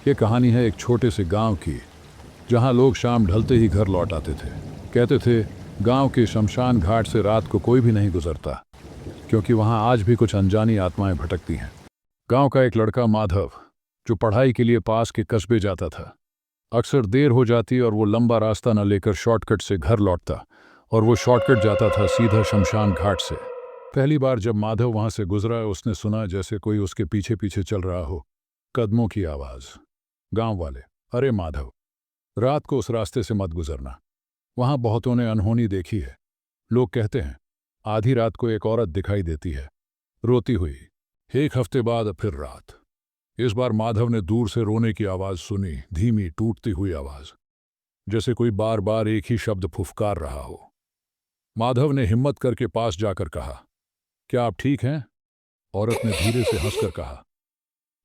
ये कहानी है एक छोटे से गांव की, जहां लोग शाम ढलते ही घर लौट आते थे। कहते थे गांव के शमशान घाट से रात को कोई भी नहीं गुजरता, क्योंकि वहां आज भी कुछ अनजानी आत्माएं भटकती हैं। गांव का एक लड़का माधव, जो पढ़ाई के लिए पास के कस्बे जाता था, अक्सर देर हो जाती और वो लंबा रास्ता न लेकर शॉर्टकट से घर लौटता। और वो शॉर्टकट जाता था सीधा शमशान घाट से। पहली बार जब माधव वहां से गुजरा, उसने सुना जैसे कोई उसके पीछे पीछे चल रहा हो। कदमों की आवाज। गांव वाले, अरे माधव, रात को उस रास्ते से मत गुजरना, वहां बहुतों ने अनहोनी देखी है। लोग कहते हैं आधी रात को एक औरत दिखाई देती है, रोती हुई। एक हफ्ते बाद फिर रात। इस बार माधव ने दूर से रोने की आवाज सुनी, धीमी टूटती हुई आवाज, जैसे कोई बार बार एक ही शब्द फुफकार रहा हो। माधव ने हिम्मत करके पास जाकर कहा, क्या आप ठीक हैं? औरत ने धीरे से हंसकर कहा,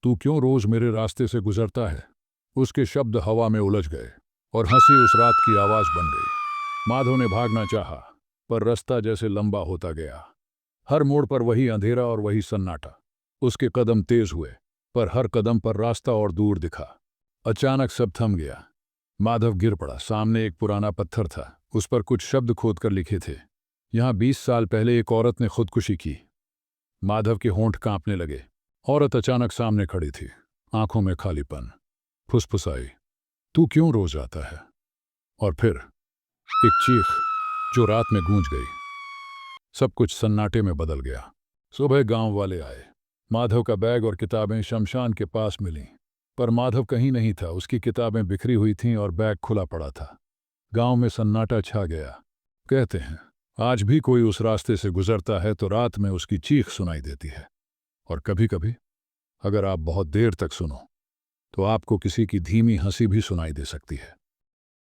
तू क्यों रोज मेरे रास्ते से गुजरता है? उसके शब्द हवा में उलझ गए और हंसी उस रात की आवाज बन गई। माधव ने भागना चाहा, पर रास्ता जैसे लंबा होता गया। हर मोड़ पर वही अंधेरा और वही सन्नाटा। उसके कदम तेज हुए, पर हर कदम पर रास्ता और दूर दिखा। अचानक सब थम गया। माधव गिर पड़ा। सामने एक पुराना पत्थर था, उस पर कुछ शब्द खोदकर लिखे थे, यहाँ 20 साल पहले एक औरत ने खुदकुशी की। माधव के होंठ कांपने लगे। औरत अचानक सामने खड़ी थी, आंखों में खालीपन। फुसफुसाई, तू क्यों रोज आता है? और फिर एक चीख जो रात में गूंज गई। सब कुछ सन्नाटे में बदल गया। सुबह गांव वाले आए। माधव का बैग और किताबें शमशान के पास मिलीं, पर माधव कहीं नहीं था। उसकी किताबें बिखरी हुई थीं और बैग खुला पड़ा था। गांव में सन्नाटा छा गया। कहते हैं आज भी कोई उस रास्ते से गुजरता है तो रात में उसकी चीख सुनाई देती है। और कभी कभी, अगर आप बहुत देर तक सुनो, तो आपको किसी की धीमी हंसी भी सुनाई दे सकती है।